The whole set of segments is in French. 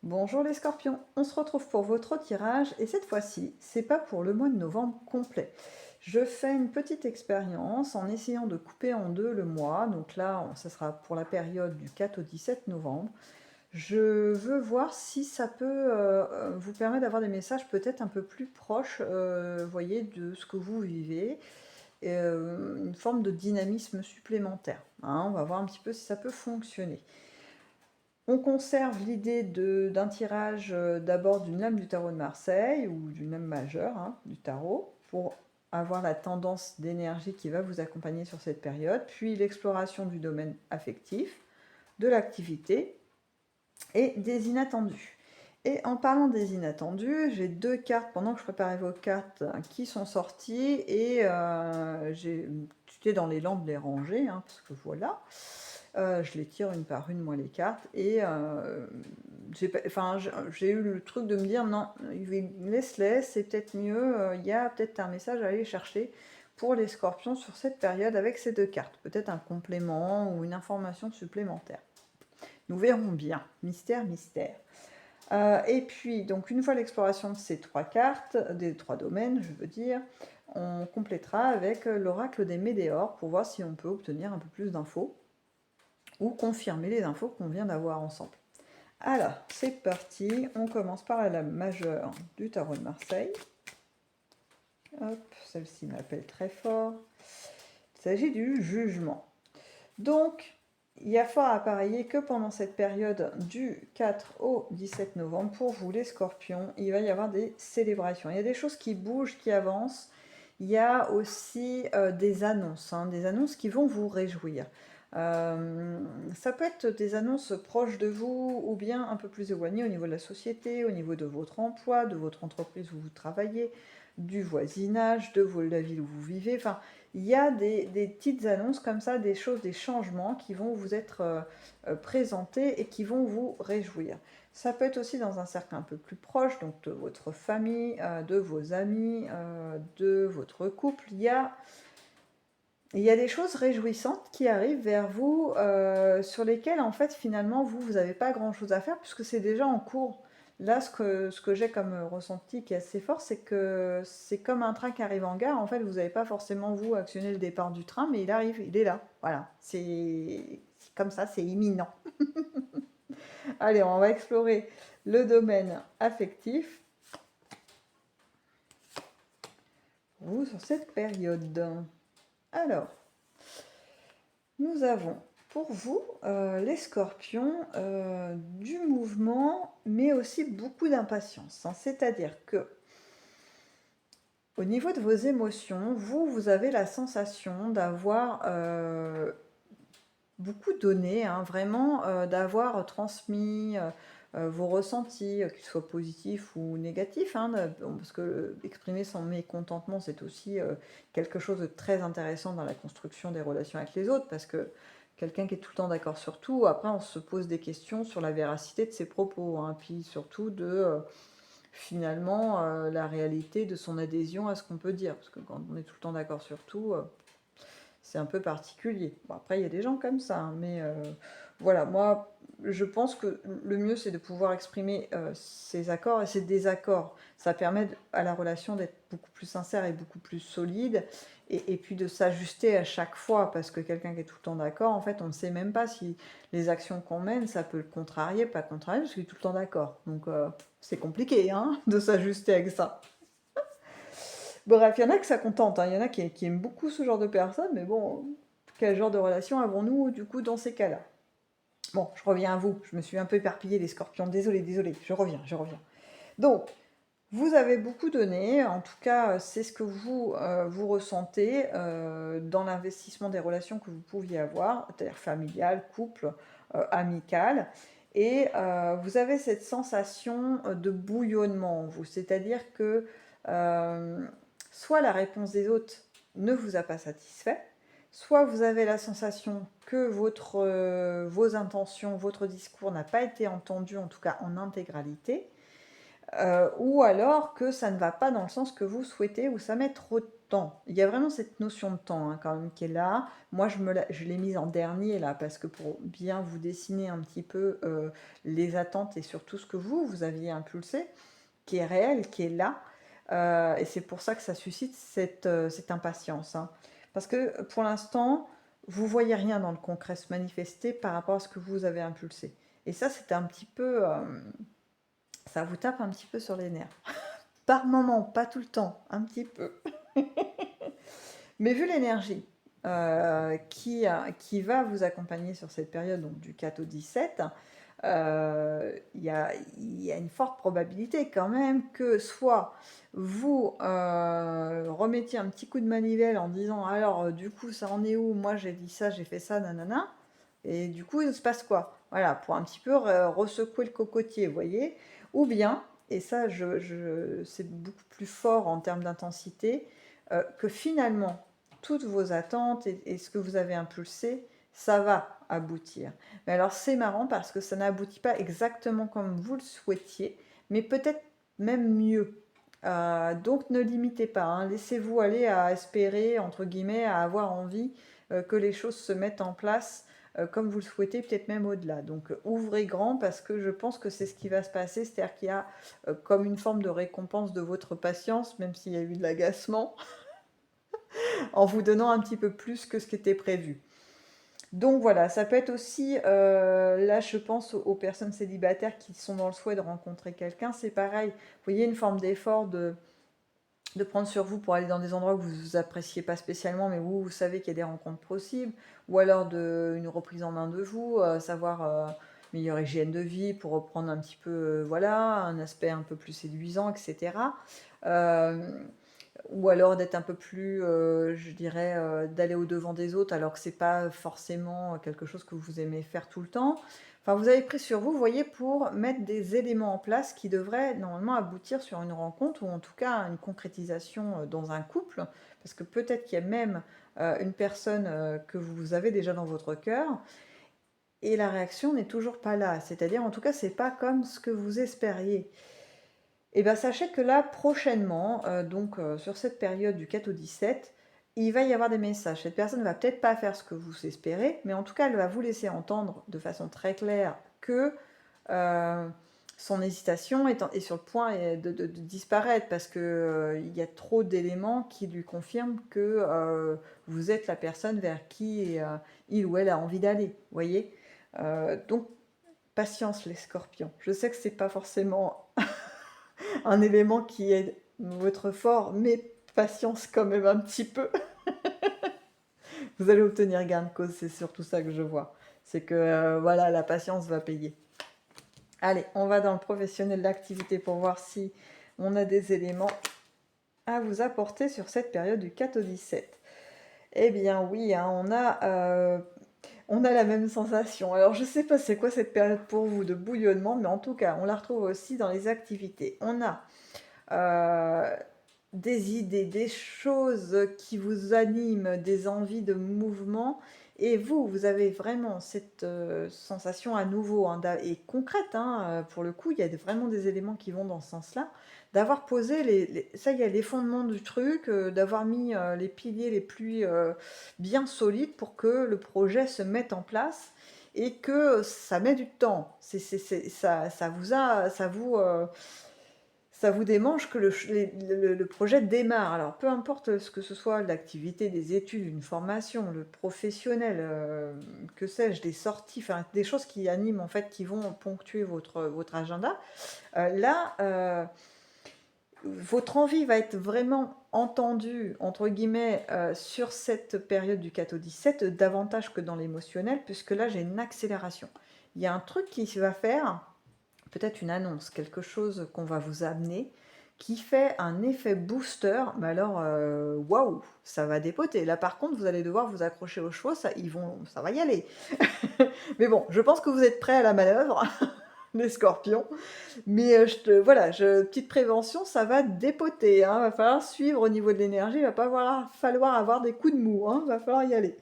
Bonjour les scorpions, on se retrouve pour votre tirage et cette fois-ci, c'est pas pour le mois de novembre complet. Je fais une petite expérience en essayant de couper en deux le mois, donc là, ça sera pour la période du 4 au 17 novembre. Je veux voir si ça peut vous permettre d'avoir des messages peut-être un peu plus proches, voyez, de ce que vous vivez, et, une forme de dynamisme supplémentaire, hein. On va voir un petit peu si ça peut fonctionner. On conserve l'idée d'un tirage d'abord d'une lame du tarot de Marseille ou d'une lame majeure, hein, du tarot, pour avoir la tendance d'énergie qui va vous accompagner sur cette période, puis l'exploration du domaine affectif, de l'activité et des inattendus. Et en parlant des inattendus, j'ai deux cartes pendant que je préparais vos cartes qui sont sorties et j'étais dans l'élan de les ranger, hein, parce que voilà. Je les tire une par une, moi, les cartes, et j'ai eu le truc de me dire non, laisse-les, c'est peut-être mieux, il y a peut-être un message à aller chercher pour les scorpions sur cette période avec ces deux cartes, peut-être un complément ou une information supplémentaire. Nous verrons bien, mystère, mystère. Et puis, donc, une fois l'exploration de ces trois cartes, des trois domaines, je veux dire, on complétera avec l'oracle des météores pour voir si on peut obtenir un peu plus d'infos ou confirmer les infos qu'on vient d'avoir ensemble. Alors, c'est parti, on commence par la lame majeure du tarot de Marseille. Hop, celle-ci m'appelle très fort. Il s'agit du jugement. Donc, il y a fort à parier que pendant cette période du 4 au 17 novembre, pour vous les scorpions, il va y avoir des célébrations. Il y a des choses qui bougent, qui avancent. Il y a aussi des annonces qui vont vous réjouir. Ça peut être des annonces proches de vous ou bien un peu plus éloignées au niveau de la société, au niveau de votre emploi, de votre entreprise où vous travaillez, du voisinage, de la ville où vous vivez. Enfin, il y a des petites annonces comme ça, des choses, des changements qui vont vous être présentés et qui vont vous réjouir. Ça peut être aussi dans un cercle un peu plus proche, donc de votre famille, de vos amis, de votre couple. Il y a des choses réjouissantes qui arrivent vers vous, sur lesquelles, en fait, finalement, vous n'avez pas grand-chose à faire puisque c'est déjà en cours. Là, ce que j'ai comme ressenti qui est assez fort, c'est que c'est comme un train qui arrive en gare. En fait, vous n'avez pas forcément, vous, actionné le départ du train, mais il arrive, il est là. Voilà, c'est comme ça, c'est imminent. Allez, on va explorer le domaine affectif, vous, sur cette période. Alors, nous avons pour vous, les scorpions, du mouvement, mais aussi beaucoup d'impatience, hein. C'est-à-dire que, au niveau de vos émotions, vous avez la sensation d'avoir beaucoup donné, hein, vraiment, d'avoir transmis vos ressentis, qu'ils soient positifs ou négatifs, hein, parce que exprimer son mécontentement, c'est aussi quelque chose de très intéressant dans la construction des relations avec les autres, parce que quelqu'un qui est tout le temps d'accord sur tout, après on se pose des questions sur la véracité de ses propos, hein, puis surtout de finalement la réalité de son adhésion à ce qu'on peut dire, parce que quand on est tout le temps d'accord sur tout, c'est un peu particulier. Bon, après, il y a des gens comme ça, hein, mais voilà, moi, je pense que le mieux, c'est de pouvoir exprimer ses accords et ses désaccords. Ça permet à la relation d'être beaucoup plus sincère et beaucoup plus solide, et puis de s'ajuster à chaque fois, parce que quelqu'un qui est tout le temps d'accord, en fait, on ne sait même pas si les actions qu'on mène, ça peut le contrarier, pas contrarier, parce qu'il est tout le temps d'accord. Donc, c'est compliqué, hein, de s'ajuster avec ça. Bref, il y en a que ça contente, hein. Il y en a qui aiment beaucoup ce genre de personnes, mais bon, quel genre de relation avons-nous du coup dans ces cas-là? Bon, je reviens à vous, je me suis un peu éparpillée les scorpions, désolé, désolé, je reviens, je reviens. Donc, vous avez beaucoup donné, en tout cas, c'est ce que vous ressentez dans l'investissement des relations que vous pouviez avoir, c'est-à-dire familiale, couple, amicale, et vous avez cette sensation de bouillonnement en vous, c'est-à-dire que euh, soit la réponse des autres ne vous a pas satisfait, soit vous avez la sensation que vos intentions, votre discours n'a pas été entendu, en tout cas en intégralité, ou alors que ça ne va pas dans le sens que vous souhaitez ou ça met trop de temps. Il y a vraiment cette notion de temps hein, quand même qui est là. Moi, je l'ai mise en dernier là parce que pour bien vous dessiner un petit peu les attentes et surtout ce que vous aviez impulsé, qui est réel, qui est là. Et c'est pour ça que ça suscite cette impatience, hein. Parce que pour l'instant, vous voyez rien dans le concret se manifester par rapport à ce que vous avez impulsé. Et ça, c'est un petit peu... ça vous tape un petit peu sur les nerfs. Par moment, pas tout le temps, un petit peu. Mais vu l'énergie qui va vous accompagner sur cette période, donc du 4 au 17, il y a une forte probabilité quand même que soit vous remettiez un petit coup de manivelle en disant alors du coup ça en est où, moi j'ai dit ça, j'ai fait ça, nanana, et du coup il se passe quoi? Voilà, pour un petit peu ressecouer le cocotier, vous voyez? Ou bien, et ça c'est beaucoup plus fort en termes d'intensité, que finalement toutes vos attentes et ce que vous avez impulsé, ça va aboutir. Mais alors c'est marrant parce que ça n'aboutit pas exactement comme vous le souhaitiez, mais peut-être même mieux. Donc ne limitez pas, hein. Laissez-vous aller à espérer, entre guillemets, à avoir envie que les choses se mettent en place comme vous le souhaitez, peut-être même au-delà. Donc ouvrez grand parce que je pense que c'est ce qui va se passer, c'est-à-dire qu'il y a comme une forme de récompense de votre patience, même s'il y a eu de l'agacement, en vous donnant un petit peu plus que ce qui était prévu. Donc voilà, ça peut être aussi, là je pense aux personnes célibataires qui sont dans le souhait de rencontrer quelqu'un, c'est pareil. Vous voyez une forme d'effort de prendre sur vous pour aller dans des endroits que vous appréciez pas spécialement, mais vous savez qu'il y a des rencontres possibles, ou alors une reprise en main de vous, savoir meilleure hygiène de vie pour reprendre un petit peu, voilà, un aspect un peu plus séduisant, etc. Euh, ou alors d'être un peu plus, je dirais, d'aller au-devant des autres alors que c'est pas forcément quelque chose que vous aimez faire tout le temps. Enfin, vous avez pris sur vous, vous voyez, pour mettre des éléments en place qui devraient normalement aboutir sur une rencontre ou en tout cas une concrétisation dans un couple, parce que peut-être qu'il y a même une personne que vous avez déjà dans votre cœur et la réaction n'est toujours pas là. C'est-à-dire, en tout cas, c'est pas comme ce que vous espériez. Et bien, sachez que là, prochainement, donc sur cette période du 4 au 17, il va y avoir des messages. Cette personne ne va peut-être pas faire ce que vous espérez, mais en tout cas, elle va vous laisser entendre de façon très claire que euh, son hésitation est sur le point de disparaître parce que il y a trop d'éléments qui lui confirment que vous êtes la personne vers qui il ou elle a envie d'aller. Vous voyez. Donc, patience, les scorpions. Je sais que c'est pas forcément un élément qui est votre fort, mais patience quand même un petit peu. Vous allez obtenir gain de cause, c'est surtout ça que je vois. C'est que voilà, la patience va payer. Allez, on va dans le professionnel de l'activité pour voir si on a des éléments à vous apporter sur cette période du 4 au 17. Eh bien oui, hein, on a la même sensation. Alors je ne sais pas c'est quoi cette période pour vous de bouillonnement, mais en tout cas, on la retrouve aussi dans les activités. On a euh, des idées, des choses qui vous animent, des envies de mouvement. Et vous avez vraiment cette sensation à nouveau hein, et concrète, hein, pour le coup, il y a vraiment des éléments qui vont dans ce sens-là, d'avoir posé ça y est, les fondements du truc, d'avoir mis les piliers les plus bien solides pour que le projet se mette en place et que ça met du temps. Ça vous démange que le projet démarre. Alors, peu importe ce que ce soit, l'activité, des études, une formation, le professionnel, que sais-je, des sorties, enfin, des choses qui animent, en fait, qui vont ponctuer votre agenda. Là, votre envie va être vraiment entendue, entre guillemets, sur cette période du 4 au 17, davantage que dans l'émotionnel, puisque là, j'ai une accélération. Il y a un truc qui va faire peut-être une annonce, quelque chose qu'on va vous amener qui fait un effet booster, mais alors waouh, ça va dépoter. Là par contre, vous allez devoir vous accrocher aux chevaux, ça va y aller. Mais bon, je pense que vous êtes prêts à la manœuvre, les scorpions. Mais voilà, petite prévention, ça va dépoter. Hein. Va falloir suivre au niveau de l'énergie, il va pas falloir avoir des coups de mou, hein. Va falloir y aller.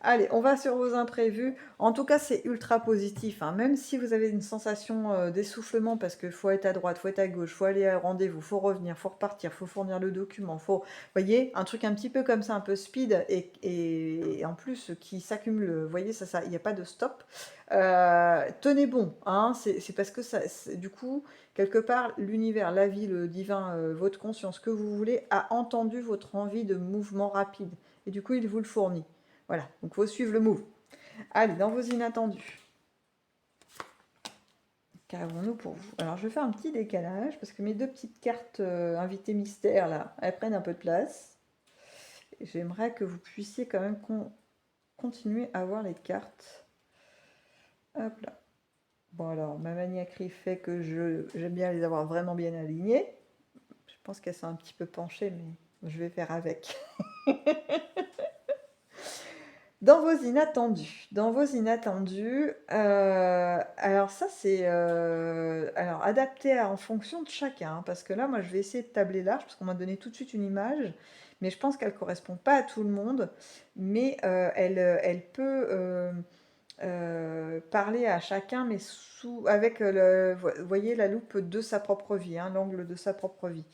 Allez, on va sur vos imprévus. En tout cas, c'est ultra positif, hein. Même si vous avez une sensation d'essoufflement parce qu'il faut être à droite, faut être à gauche, faut aller à rendez-vous, faut revenir, faut repartir, faut fournir le document, faut, vous voyez, un truc un petit peu comme ça, un peu speed et en plus qui s'accumule. Vous voyez, ça, il n'y a pas de stop. Tenez bon, hein. C'est parce que ça, du coup, quelque part, l'univers, la vie, le divin, votre conscience, que vous voulez, a entendu votre envie de mouvement rapide et du coup, il vous le fournit. Voilà, donc il faut suivre le move. Allez, dans vos inattendus. Qu'avons-nous pour vous? Alors, je vais faire un petit décalage parce que mes deux petites cartes invités mystères, là, elles prennent un peu de place. J'aimerais que vous puissiez quand même continuer à voir les cartes. Hop là. Bon, alors, ma maniaquerie fait que j'aime bien les avoir vraiment bien alignées. Je pense qu'elles sont un petit peu penchées, mais je vais faire avec. Dans vos inattendus, alors ça c'est alors adapté en fonction de chacun, hein, parce que là moi je vais essayer de tabler large, parce qu'on m'a donné tout de suite une image, mais je pense qu'elle ne correspond pas à tout le monde, mais elle peut parler à chacun, mais avec vous voyez la loupe de sa propre vie, hein, l'angle de sa propre vie.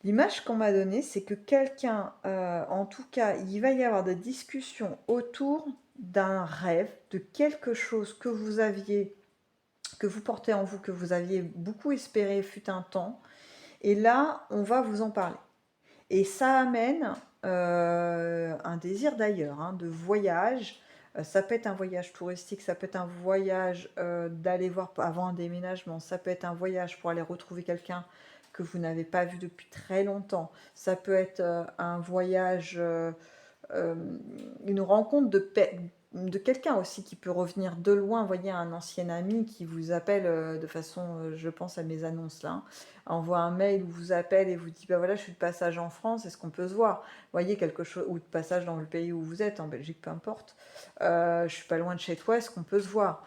L'image qu'on m'a donnée, c'est que quelqu'un, en tout cas, il va y avoir des discussions autour d'un rêve, de quelque chose que vous aviez, que vous portez en vous, que vous aviez beaucoup espéré fut un temps. Et là, on va vous en parler. Et ça amène un désir d'ailleurs, hein, de voyage. Ça peut être un voyage touristique, ça peut être un voyage d'aller voir avant un déménagement, ça peut être un voyage pour aller retrouver quelqu'un que vous n'avez pas vu depuis très longtemps, ça peut être un voyage, une rencontre de quelqu'un aussi qui peut revenir de loin, vous voyez, un ancien ami qui vous appelle de façon, je pense à mes annonces là, hein, envoie un mail ou vous appelle et vous dit bah voilà je suis de passage en France, est-ce qu'on peut se voir, vous voyez quelque chose, ou de passage dans le pays où vous êtes, en Belgique peu importe, je suis pas loin de chez toi, est-ce qu'on peut se voir,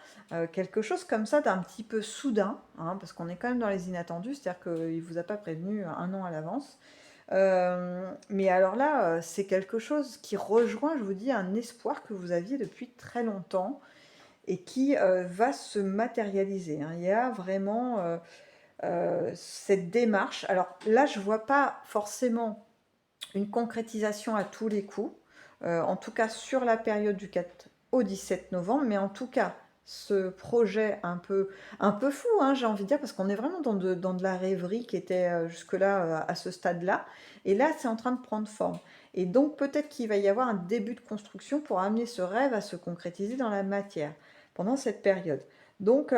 quelque chose comme ça d'un petit peu soudain, hein, parce qu'on est quand même dans les inattendus, c'est-à-dire qu'il vous a pas prévenu un an à l'avance. Mais alors là, c'est quelque chose qui rejoint, je vous dis, un espoir que vous aviez depuis très longtemps et qui va se matérialiser, hein. Il y a vraiment cette démarche. Alors là, je ne vois pas forcément une concrétisation à tous les coups, en tout cas sur la période du 4 au 17 novembre, mais en tout cas, ce projet un peu fou, hein, j'ai envie de dire, parce qu'on est vraiment dans de la rêverie qui était jusque-là à ce stade-là, et là, c'est en train de prendre forme. Et donc, peut-être qu'il va y avoir un début de construction pour amener ce rêve à se concrétiser dans la matière pendant cette période. Donc,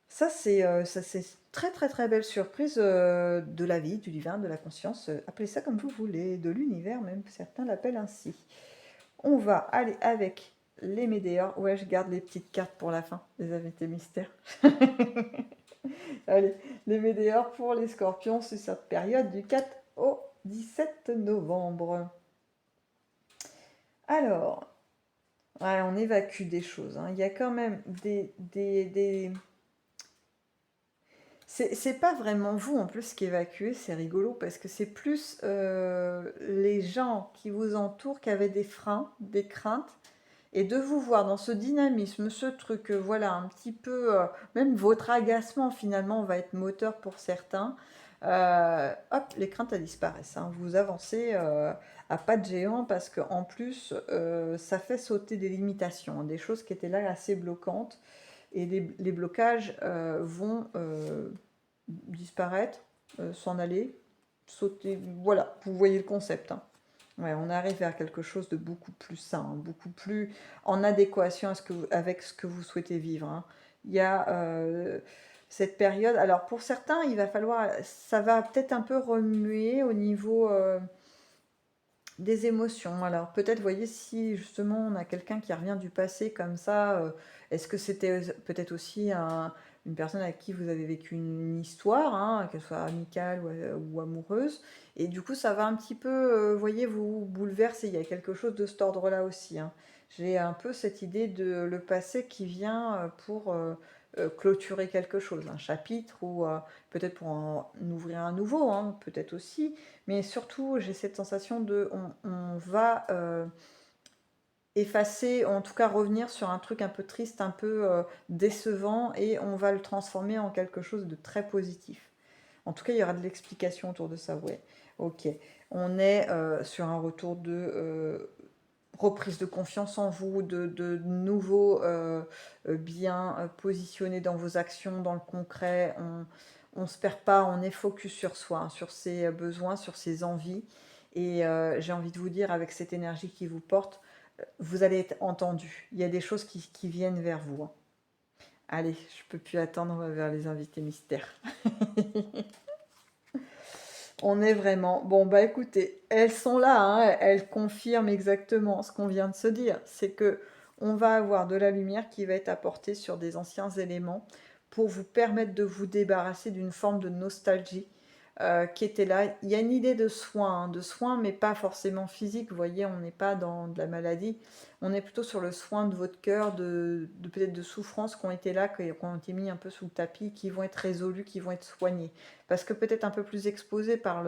ça, c'est très très très belle surprise de la vie, du divin, de la conscience. Appelez ça comme vous voulez, de l'univers même, certains l'appellent ainsi. On va aller avec les météores. Ouais, je garde les petites cartes pour la fin, les invités mystères. Allez, les météores pour les scorpions, c'est cette période du 4 au 17 novembre. Alors, ouais, on évacue des choses, hein. Il y a quand même des c'est pas vraiment vous en plus qui évacuez, c'est rigolo parce que c'est plus les gens qui vous entourent qui avaient des freins, des craintes, et de vous voir dans ce dynamisme, ce truc, voilà, un petit peu, même votre agacement finalement va être moteur pour certains. Hop, les craintes elles disparaissent, hein. Vous avancez à pas de géant parce qu'en plus ça fait sauter des limitations, hein, des choses qui étaient là assez bloquantes. Et les blocages vont disparaître, s'en aller, sauter. Voilà, vous voyez le concept, hein. Ouais, on arrive vers quelque chose de beaucoup plus sain, hein, beaucoup plus en adéquation avec ce que vous souhaitez vivre, hein. Il y a cette période. Alors pour certains, il va falloir, ça va peut-être un peu remuer au niveau des émotions. Alors peut-être, voyez, si justement on a quelqu'un qui revient du passé comme ça, est-ce que c'était peut-être aussi une personne avec qui vous avez vécu une histoire, hein, qu'elle soit amicale ou amoureuse, et du coup ça va un petit peu, voyez, vous bouleverser. Il y a quelque chose de cet ordre-là aussi, hein. J'ai un peu cette idée de le passé qui vient pour clôturer quelque chose, un chapitre, ou peut-être pour en ouvrir un nouveau, hein, peut-être aussi. Mais surtout, j'ai cette sensation de, on va effacer, ou en tout cas revenir sur un truc un peu triste, un peu décevant, et on va le transformer en quelque chose de très positif. En tout cas, il y aura de l'explication autour de ça, ouais. Ok. On est sur un retour de reprise de confiance en vous, de nouveau bien positionné dans vos actions, dans le concret. On ne se perd pas, on est focus sur soi, hein, sur ses besoins, sur ses envies. Et j'ai envie de vous dire, avec cette énergie qui vous porte, vous allez être entendu. Il y a des choses qui viennent vers vous, hein. Allez, je peux plus attendre vers les invités mystères. On est vraiment... Bon, bah écoutez, elles sont là, hein, elles confirment exactement ce qu'on vient de se dire. C'est que on va avoir de la lumière qui va être apportée sur des anciens éléments pour vous permettre de vous débarrasser d'une forme de nostalgie qui était là. Il y a une idée de soin, mais pas forcément physique. Vous voyez, on n'est pas dans de la maladie. On est plutôt sur le soin de votre cœur, de peut-être de souffrances qui ont été là, qui ont été mis un peu sous le tapis, qui vont être résolues, qui vont être soignées. Parce que peut-être un peu plus exposées par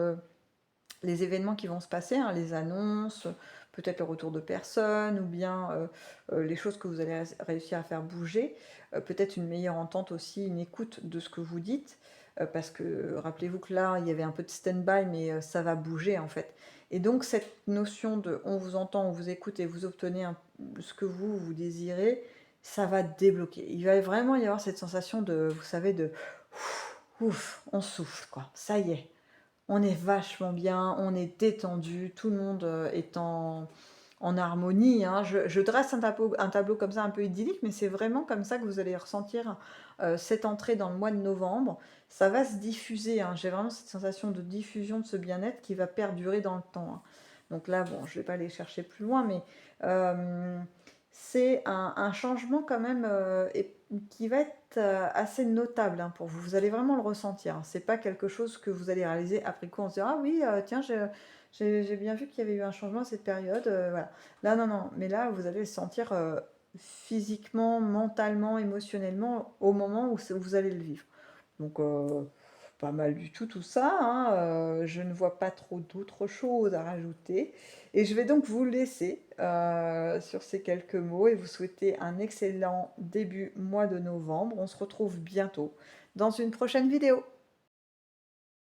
les événements qui vont se passer, hein, les annonces, peut-être le retour de personnes, ou bien les choses que vous allez réussir à faire bouger, peut-être une meilleure entente aussi, une écoute de ce que vous dites, parce que rappelez-vous que là, il y avait un peu de stand-by, mais ça va bouger en fait. Et donc cette notion de on vous entend, on vous écoute et vous obtenez ce que vous désirez, ça va débloquer. Il va vraiment y avoir cette sensation de, vous savez, de ouf, on souffle, quoi. Ça y est, on est vachement bien, on est détendu, tout le monde est en harmonie, hein. Je dresse un tableau comme ça un peu idyllique, mais c'est vraiment comme ça que vous allez ressentir cette entrée dans le mois de novembre. Ça va se diffuser, hein. J'ai vraiment cette sensation de diffusion de ce bien-être qui va perdurer dans le temps, hein. Donc là, bon, je ne vais pas aller chercher plus loin, mais euh, c'est un changement quand même qui va être assez notable, hein, pour vous. Vous allez vraiment le ressentir, hein. C'est pas quelque chose que vous allez réaliser après coup en se disant ah oui, tiens, j'ai bien vu qu'il y avait eu un changement à cette période. Voilà. Là, non, non. Mais là, vous allez le sentir physiquement, mentalement, émotionnellement au moment où vous allez le vivre. Donc, pas mal du tout ça, hein. Je ne vois pas trop d'autres choses à rajouter. Et je vais donc vous laisser sur ces quelques mots et vous souhaiter un excellent début mois de novembre. On se retrouve bientôt dans une prochaine vidéo.